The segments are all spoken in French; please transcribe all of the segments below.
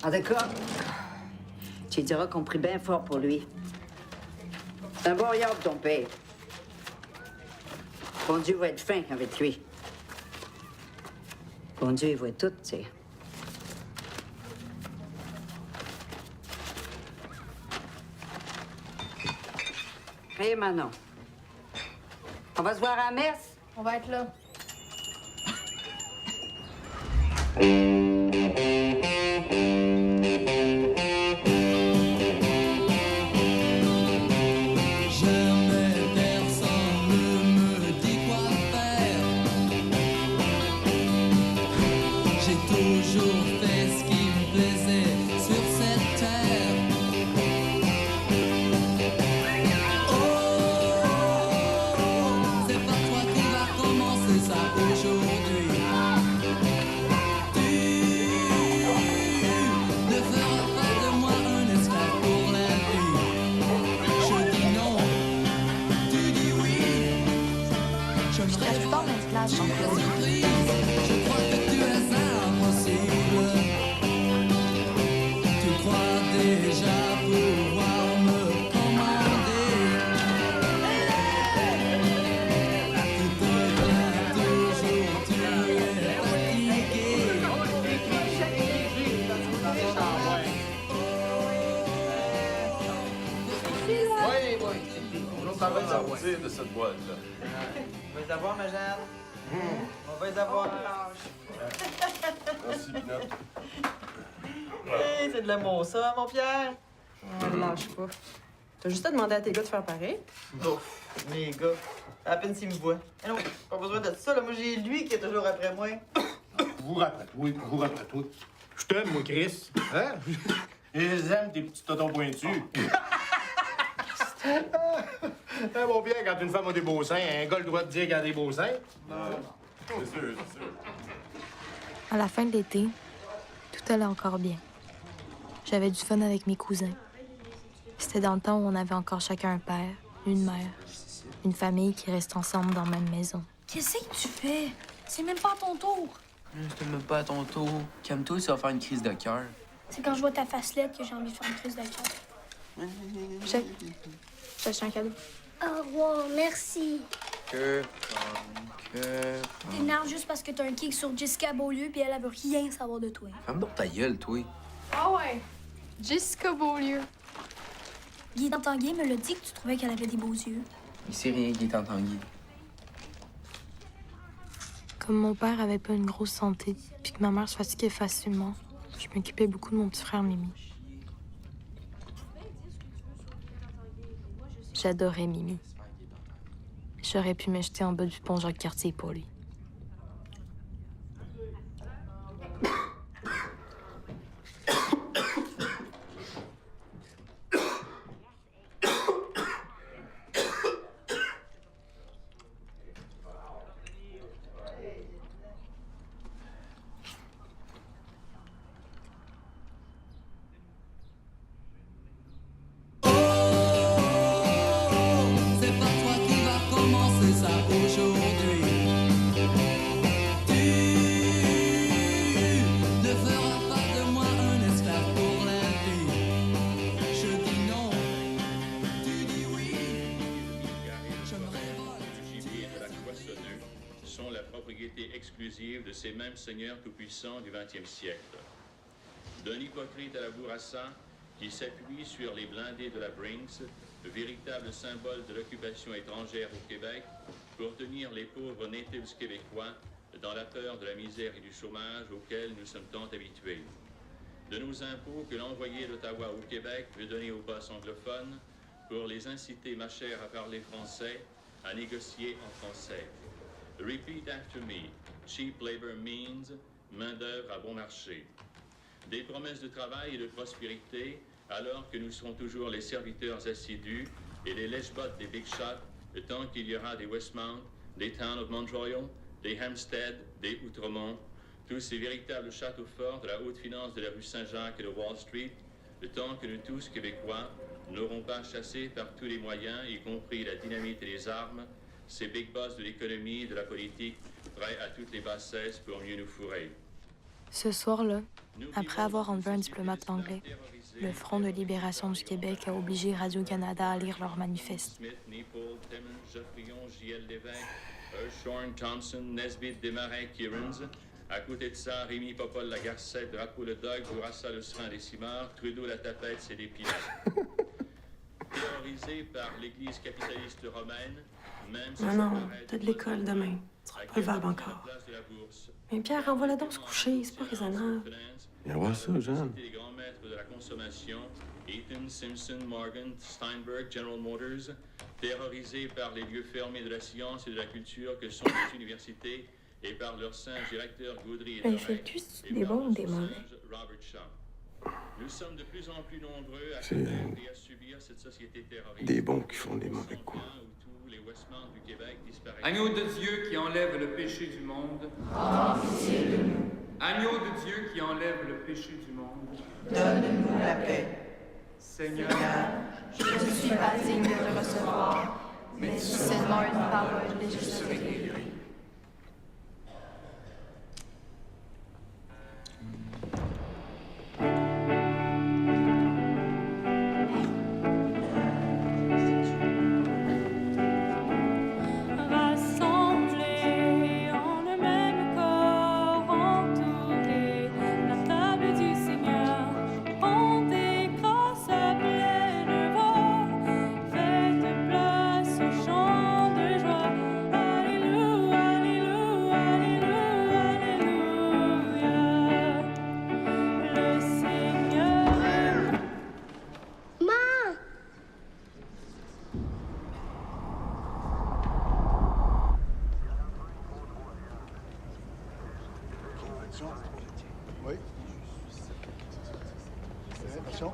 En tout cas, tu lui diras qu'on prie bien fort pour lui. C'est un bon yard, ton père. Bon Dieu va être fin avec lui. Bon Dieu, il voit tout, tu sais. Hé, Manon. On va se voir à la messe? On va être là. De cette boîte-là. On va les avoir, ma Jeanne. On va les avoir. Merci, Pinot. Hey, c'est de l'amour, ça, mon Pierre. Lâche pas. T'as juste à demander à tes gars de faire pareil. Ouf, mes gars. À peine s'ils me voient. Eh non, pas besoin de ça, là. Moi, j'ai lui qui est toujours après moi. Vous après toi. Je t'aime, moi, Chris. Hein? Et j'aime tes petits totons pointus. Ah, bon, bien, quand une femme a des beaux seins, un gars a le droit de dire qu'elle a des beaux seins. C'est sûr. À la fin de l'été, tout allait encore bien. J'avais du fun avec mes cousins. C'était dans le temps où on avait encore chacun un père, une mère, une famille qui reste ensemble dans la même maison. Qu'est-ce que tu fais? C'est même pas à ton tour. C'était même pas à ton tour. Calme-toi, ça va faire une crise de cœur. C'est quand je vois ta facelette que j'ai envie de faire une crise de cœur. Check. J'ai acheté un cadeau. Au revoir, merci. Que... T'énerves juste parce que t'as un kick sur Jessica Beaulieu puis elle veut rien savoir de toi. Ferme donc ta gueule, toi. Ah ouais. Jessica Beaulieu. Guy Tanguay me l'a dit que tu trouvais qu'elle avait des beaux yeux. Il sait rien qui est en Tanguy. Comme mon père avait pas une grosse santé, puis que ma mère se fatiguait facilement, je m'occupais beaucoup de mon petit frère Mimi. J'adorais Mimi. J'aurais pu me jeter en bas du pont Jacques-Cartier pour lui. exclusive de ces mêmes seigneurs tout-puissants du XXe siècle. D'un hypocrite à la Bourassa, qui s'appuie sur les blindés de la Brinks, le véritable symbole de l'occupation étrangère au Québec, pour tenir les pauvres natives québécois dans la peur de la misère et du chômage auxquels nous sommes tant habitués. De nos impôts que l'envoyé d'Ottawa au Québec veut donner aux boss anglophones pour les inciter, ma chère, à parler français, à négocier en français. Repeat after me. Cheap labor means main-d'œuvre à bon marché. Des promesses de travail et de prospérité, alors que nous serons toujours les serviteurs assidus et les lèche-bottes des big shots, tant qu'il y aura des Westmount, des Town of Montreal, des Hampstead, des Outremont, tous ces véritables châteaux forts de la haute finance de la rue Saint-Jacques et de Wall Street, le temps que nous tous, Québécois, n'aurons pas chassé par tous les moyens, y compris la dynamite et les armes, ces big boss de l'économie et de la politique, prêts à toutes les bassesses pour mieux nous fourrer. Ce soir-là, après avoir enlevé un diplomate anglais, le Front de libération du Québec a obligé Radio-Canada à lire leur manifeste. Smith, Nipol, Timmons, Geoffrion, J.L. Lévesque, Shorn, Thompson, Nesbitt, Desmarins, Kierans. À côté de ça, Rémi Popol, la Garcette, Drapeau le Dog, Bourassa, le Serin des Cimards, Trudeau, la Tapette, c'est des pirates. Terrorisé par l'Église capitaliste romaine, même si Non, t'as de l'école demain. Tu seras pas levable encore. Mais Pierre, envoie-la donc se coucher, c'est pas raisonnable. Viens voir ça, Jeanne. Les grands maîtres de la consommation, Eaton, Simpson, Morgan, Steinberg, General Motors, terrorisés par les lieux fermés de la science et de la culture que sont les universités et par leurs singes directeurs Gaudry et Ben, Lorrain, fais-tu, c'est et des par bons ou leur des mauvais? singe Robert Shaw. Nous sommes de plus en plus nombreux à C'est, connaître et à subir cette société terroriste. des bons qui font des mauvais coups. Où tous les Westmount du Québec disparaissent. Agneau de Dieu qui enlève le péché du monde. Agneau de Dieu qui enlève le péché du monde. Donne-nous la paix. Seigneur, Je ne suis pas digne de recevoir, mais seulement une parole et je serai guéri. Rassemblés en le même corps, entourés, la table du Seigneur, on décrosse à pleine voix, faites place au chant de joie. Alléluia, Alléluia, Alléluia, Alléluia. Le Seigneur est... Oui. Attention.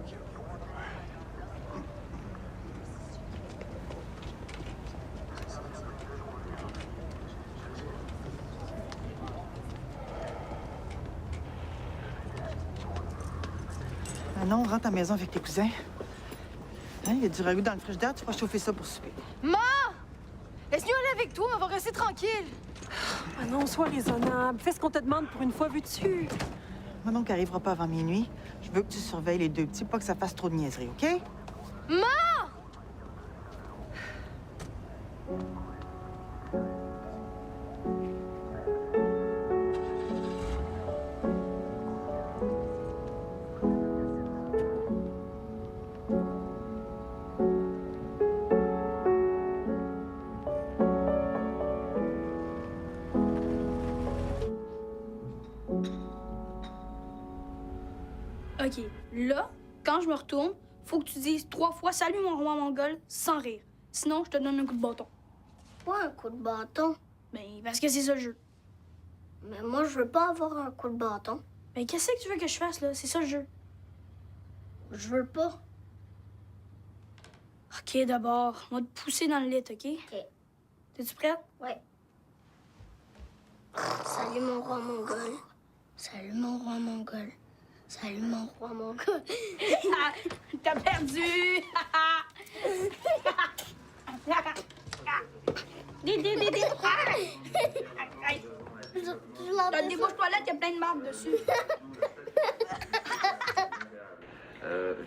Ah non, on rentre à la maison avec tes cousins. Hein, il y a du ragoût dans le frigidaire, tu vas chauffer ça pour souper. Ma! Laisse-nous aller avec toi, on va rester tranquille. Ah non, sois raisonnable. Fais ce qu'on te demande pour une fois, veux-tu? Manon qui arrivera pas avant minuit. Je veux que tu surveilles les deux petits, pas que ça fasse trop de niaiseries, OK? Ma! OK, là, quand je me retourne, faut que tu dises 3 fois « Salut, mon roi mongol » sans rire. Sinon, je te donne un coup de bâton. Pas un coup de bâton. Ben, parce que c'est ça le jeu. Mais moi, je veux pas avoir un coup de bâton. Ben, qu'est-ce que tu veux que je fasse, là? C'est ça le jeu. Je veux pas. OK, d'abord, on va te pousser dans le lit, OK? OK. T'es-tu prête? Ouais. Salut, mon roi mongol. Salut, mon roi mongol. Salut, mon roi mongol. T'as perdu! Dans le débouche toilette, il y a plein de marques dessus.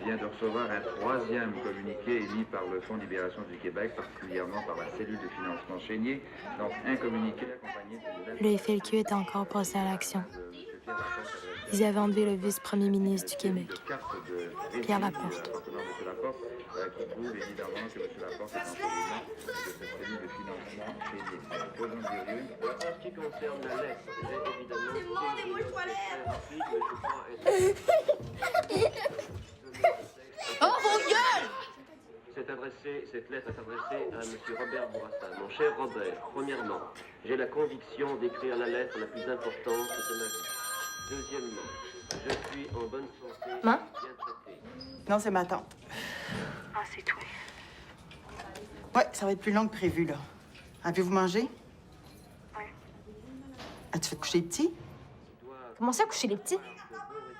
Vient de recevoir un troisième communiqué émis par le Fonds de libération du Québec, particulièrement par la cellule de financement Chénier. Donc, un communiqué accompagné de... Le FLQ était encore passé à l'action. Ils avaient enlevé le vice-premier ministre du Québec, Pierre Laporte. Qui prouve évidemment que M. Laporte est en président de cette cellule de financement Chénier. Posons des rues. En ce qui concerne la lettre, j'ai évidemment... C'est mon débouche toilette! Oh, vos gueules! Cette lettre est adressée à M. Robert Bourassa. Mon cher Robert, premièrement, j'ai la conviction d'écrire la lettre la plus importante de ma vie. Deuxièmement, je suis en bonne santé, Ma? bien traité. Non, c'est ma tante. Ah, c'est toi. Ouais, ça va être plus long que prévu, là. Avez-vous mangé? Oui. As-tu fait coucher les petits? Comment ça, coucher les petits?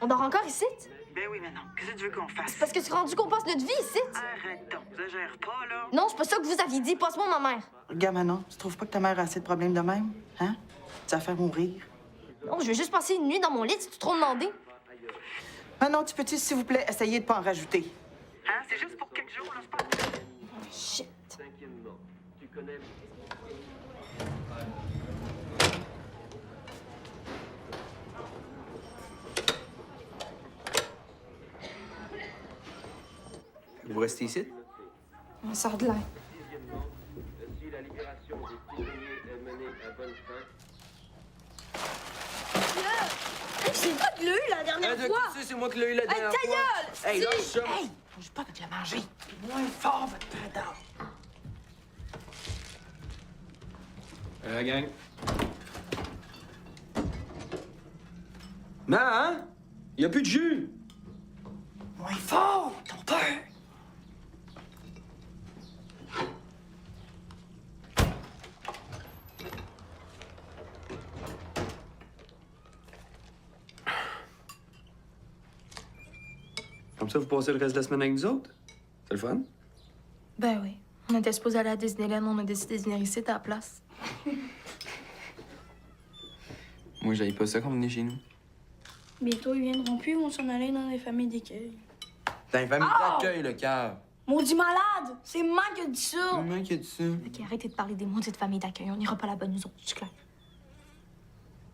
On dort encore ici? Ben oui, mais non. Qu'est-ce que tu veux qu'on fasse? C'est parce que tu rendu qu'on passe notre vie ici? Arrête donc, exagère pas, là. Non, c'est pas ça que vous aviez dit. Passe-moi ma mère. Regarde, Manon, tu trouves pas que ta mère a assez de problèmes de même? Hein? Tu vas faire mourir. Non, je veux juste passer une nuit dans mon lit, c'est trop demandé. Ah non, tu peux-tu, s'il vous plaît, essayer de pas en rajouter? Hein? C'est juste pour quelques jours, là, c'est pas... Shit. Cinquièmement, tu connais... Vous restez ici? On sort de là. Sixièmement, si la libération des prisonniers est menée à bonne fin... C'est toi qui l'as eu la dernière fois! C'est moi qui l'ai eu la dernière Ta fois. gueule! Hey, lâche ça! Hey! Bouge pas avec la manger. Moins fort, votre prédateur. La gang. Non, hein? Y a plus de jus! Moins fort, ton peur. Comme ça, vous passez le reste de la semaine avec nous autres? C'est le fun? Ben oui. On était supposé aller à Disneyland, on a décidé de venir ici à la place. Moi, j'aille pas ça qu'on venait chez nous. Bientôt, ils viendront plus, ils vont s'en aller dans les familles d'accueil. Dans une famille d'accueil, le cave. Maudit malade! C'est moi qui ai dit ça! Comment qui a dit ça? Ok, arrêtez de parler des maudites familles d'accueil. On n'ira pas là-bas, nous autres, c'est clair.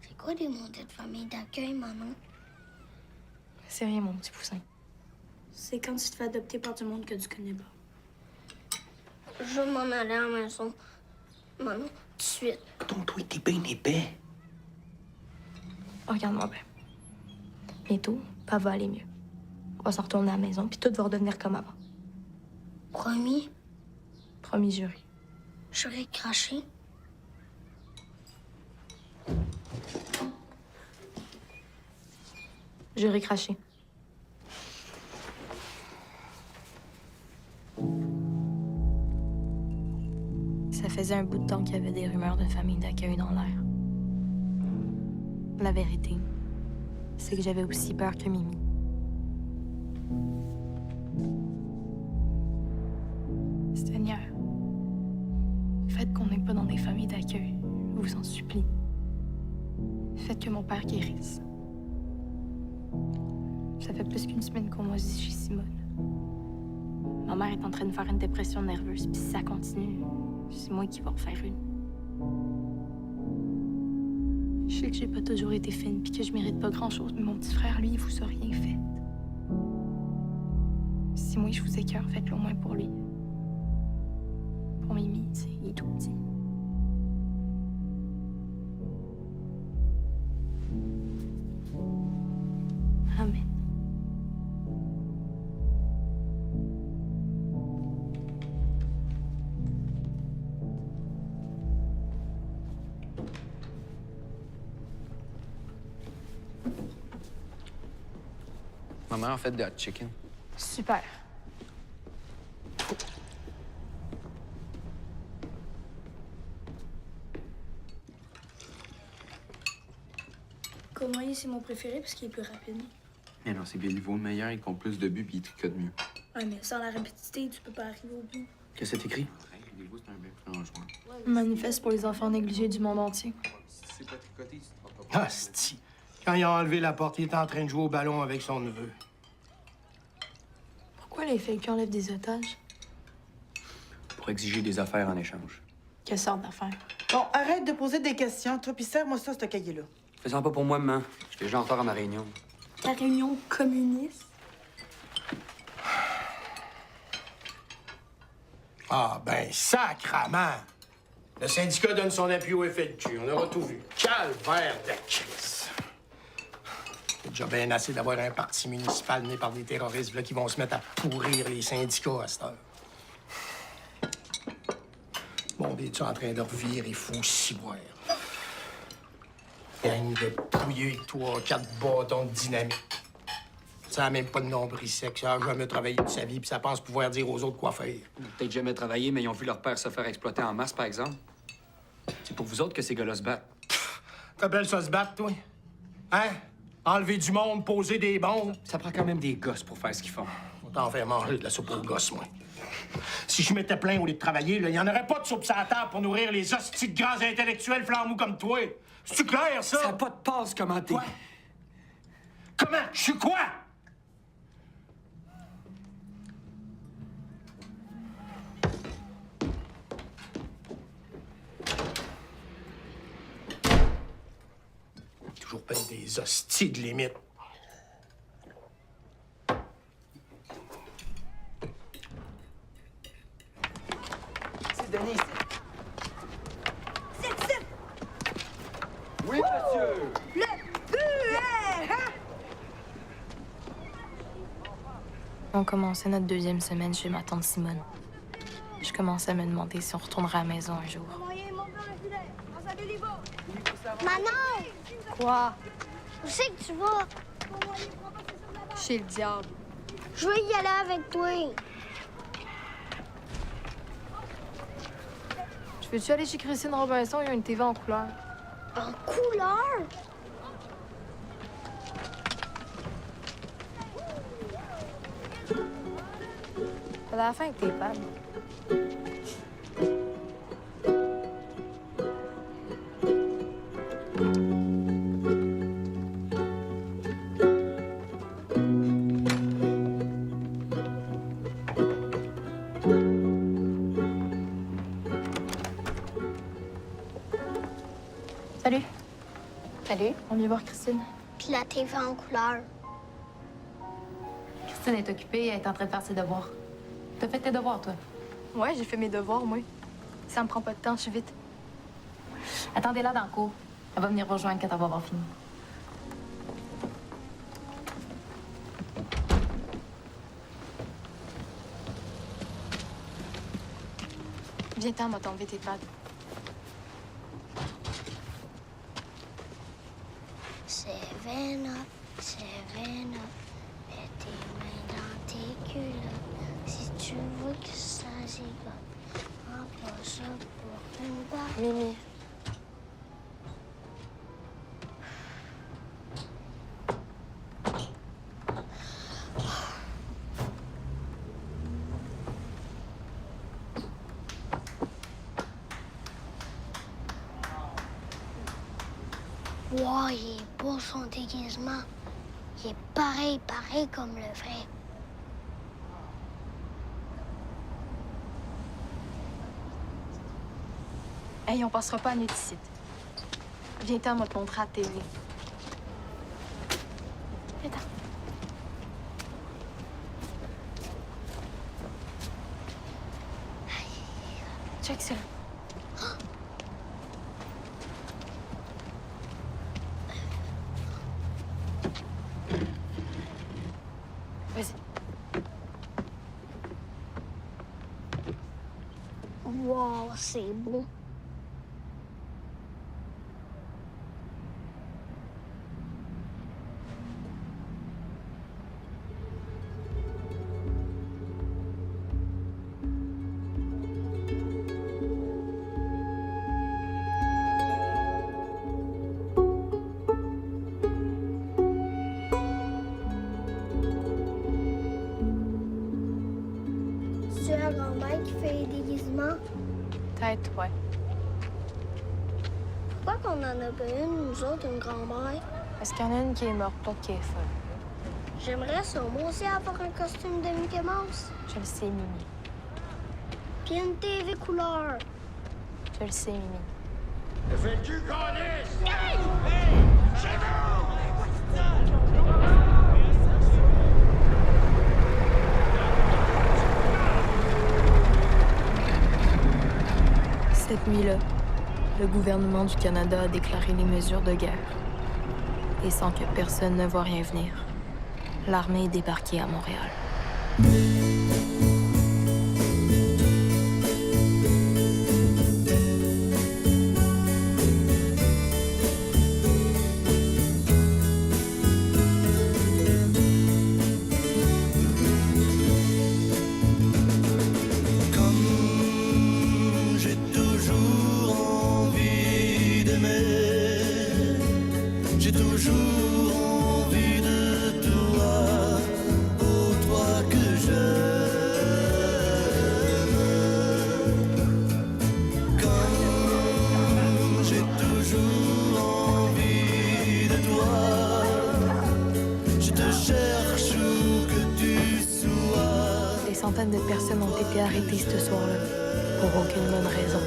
C'est quoi des mondes de famille d'accueil, Manon? C'est rien, mon petit poussin. C'est quand tu te fais adopter par du monde que tu connais pas. Je veux m'en aller à la maison. Manon, tout de suite. Donc, toi, t'es bien épais. Oh, regarde-moi bien. Bientôt, papa va aller mieux. On va s'en retourner à la maison, puis tout va redevenir comme avant. Promis, Promis juré. j'aurais craché. Juré craché. Ça faisait un bout de temps qu'il y avait des rumeurs de famille d'accueil dans l'air. La vérité, c'est que j'avais aussi peur que Mimi. Seigneur, faites qu'on n'ait pas dans des familles d'accueil, je vous en supplie. Faites que mon père guérisse. Ça fait plus qu'une semaine qu'on m'a dit chez Simone. Ma mère est en train de faire une dépression nerveuse, puis si ça continue, c'est moi qui vais en faire une. Je sais que j'ai pas toujours été fine, puis que je mérite pas grand-chose, mais mon petit frère, lui, il vous a rien fait. Si moi, je vous écœure, faites-le au moins pour lui. Pour Mimi, tu sais, il est tout petit. Amen. Ma mère a fait des hot chicken. Super. Cournoyer, c'est mon préféré parce qu'il est plus rapide. Mais non, c'est Béliveau le meilleur, il compte plus de buts puis il tricote mieux. Ouais, mais sans la rapidité, tu peux pas arriver au but. Qu'est-ce que c'est écrit? Béliveau, c'est un bien grand joueur. Manifeste pour les enfants négligés du monde entier. Si c'est pas tricoté, tu te feras pas. Ah, c'ti. Quand il a enlevé la porte, il était en train de jouer au ballon avec son neveu. Pourquoi les fakers enlèvent des otages? Pour exiger des affaires en échange. Quelle sorte d'affaires? Bon, arrête de poser des questions, toi, puis serre-moi ça, ce cahier-là. Fais-en pas pour moi, maman. J'étais déjà en retard à ma réunion. Ta réunion communiste? Ah, ben, sacrament! Le syndicat donne son appui au FLQ. On aura tout vu. Calvaire de Christ! C'est déjà bien assez d'avoir un parti municipal mené par des terroristes là, qui vont se mettre à pourrir les syndicats à cette heure. Bon, es-tu en train de revirer fou ciboire? Gang de pouilleux, 3-4 bâtons de dynamite. Ça a même pas de nombril sec. Ça a jamais travaillé de sa vie, puis ça pense pouvoir dire aux autres quoi faire. Peut-être jamais travaillé, mais ils ont vu leur père se faire exploiter en masse, par exemple. C'est pour vous autres que ces gars-là se battent. T'appelles ça se battre, toi? Hein? Enlever du monde, poser des bombes? Ça prend quand même des gosses pour faire ce qu'ils font. On t'en faire manger de la soupe aux gosses, moi. Si je m'étais plein au lieu de travailler, il n'y en aurait pas de soupe sur la table pour nourrir les hosties de grands intellectuels flambous comme toi. C'est clair, ça? Ça n'a pas de passe, comment t'es. Quoi? Comment? Je suis quoi? Toujours pas des hosties de limite. C'est Denis, ici. Oui, monsieur. On commençait notre deuxième semaine chez ma tante Simone. Je commençais à me demander si on retournerait à la maison un jour. Manon! Quoi? Où c'est que tu vas? Chez le diable. Je veux y aller avec toi. Je veux-tu aller chez Christine Robinson? Il y a une TV en couleur. En couleur? À la fin avec tes pads. Salut. Salut. On vient voir Christine. Puis la TV en couleur. Christine est occupée, elle est en train de faire ses devoirs. T'as fait tes devoirs, toi? Ouais, j'ai fait mes devoirs, moi. Ça me prend pas de temps, je suis vite. Attendez-la dans le cours. Elle va venir rejoindre quand elle va avoir fini. Viens-t'en, m'a t'enlever tes pads. Seven up, mets tes mains dans tes culottes. Si tu veux que ça gigote, prends pas ça pour une barre. Mimi. Wow, il est beau son déguisement. Il est pareil comme le vrai. Hey, on passera pas à nuit ici. Viens-t'en, m'a te montrer à la télé. Viens-t'en. Check ça. Vas-y. Wow, c'est beau. C'est la grand-mère qui fait les déguisements. Peut-être, ouais. Pourquoi qu'on en a pas une, nous autres, une grand-mère? Parce qu'il y en a une qui est morte, l'autre qui est folle. J'aimerais ça, moi aussi, avoir un costume de Mickey Mouse. Je le sais, Mimi. Puis une TV couleur. Je le sais, Mimi. Fais-tu connaître? Cette nuit-là, le gouvernement du Canada a déclaré les mesures de guerre. Et sans que personne ne voie rien venir, l'armée est débarquée à Montréal. J'ai toujours envie d'aimer, j'ai toujours envie de toi, oh toi que j'aime. Comme j'ai toujours centaines de personnes ont été arrêtées ce soir-là, pour aucune bonne raison.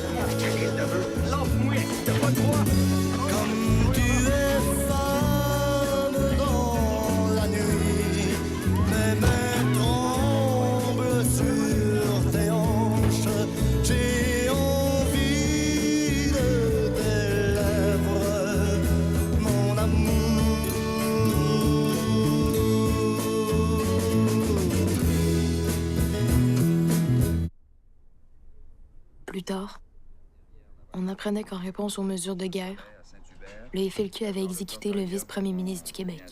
Comme tu es femme dans la nuit, mes mains tremblent sur tes hanches. J'ai envie de tes lèvres, mon amour. Plus tard, on apprenait qu'en réponse aux mesures de guerre, le FLQ avait exécuté le vice-premier ministre du Québec.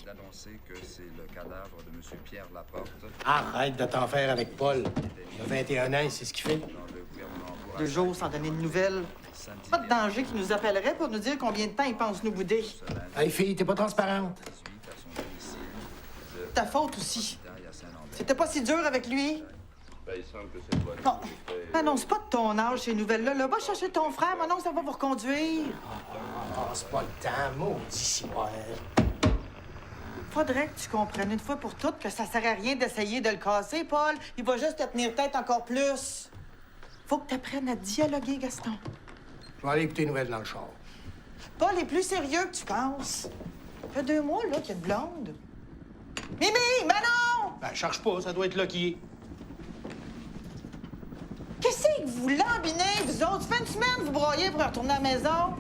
Arrête de t'en faire avec Paul. Il a 21 ans, c'est ce qu'il fait. 2 jours sans donner de nouvelles. Pas de danger qu'il nous appellerait pour nous dire combien de temps il pense nous bouder. Hey, fille, t'es pas transparente. Ta faute aussi. C'était pas si dur avec lui. Non, annonce pas de ton âge ces nouvelles-là. Là. Va chercher ton frère, maintenant ça va vous reconduire. Ah, c'est pas le temps, maudit ciboire. Faudrait que tu comprennes une fois pour toutes que ça sert à rien d'essayer de le casser, Paul. Il va juste te tenir tête encore plus. Faut que tu apprennes à dialoguer, Gaston. Je vais aller écouter les nouvelles dans le char. Paul est plus sérieux que tu penses. Ça fait 2 mois, là, qu'il y a une blonde. Mimi! Manon! Ben, cherche pas, ça doit être là qui est. Qu'est-ce que vous lambinez, vous autres? Ça fait une semaine que vous broyez pour retourner à la maison.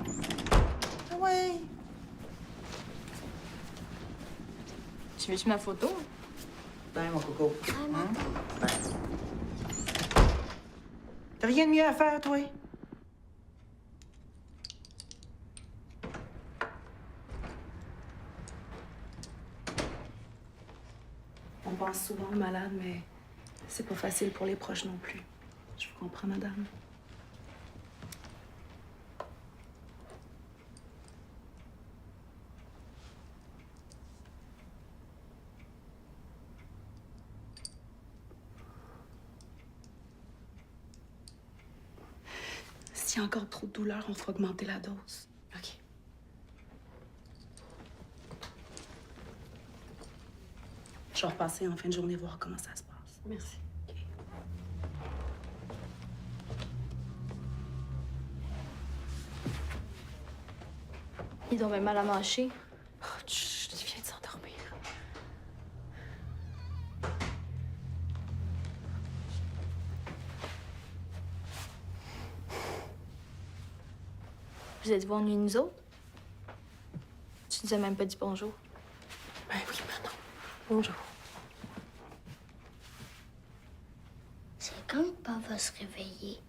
Ah oui. Tu veux-tu ma photo? Ben, mon coco. Hein? Ben. T'as rien de mieux à faire, toi? On pense souvent aux malades, mais c'est pas facile pour les proches non plus. Je vous comprends, madame. S'il y a encore trop de douleur, on fera augmenter la dose. OK. Je vais repasser en fin de journée voir comment ça se passe. Merci. Il doit mal à mâcher. Oh, chut, il vient de s'endormir. Vous êtes-vous ennuyés, nous autres? Tu nous as même pas dit bonjour. Ben oui, Manon. Bonjour. C'est quand papa va se réveiller.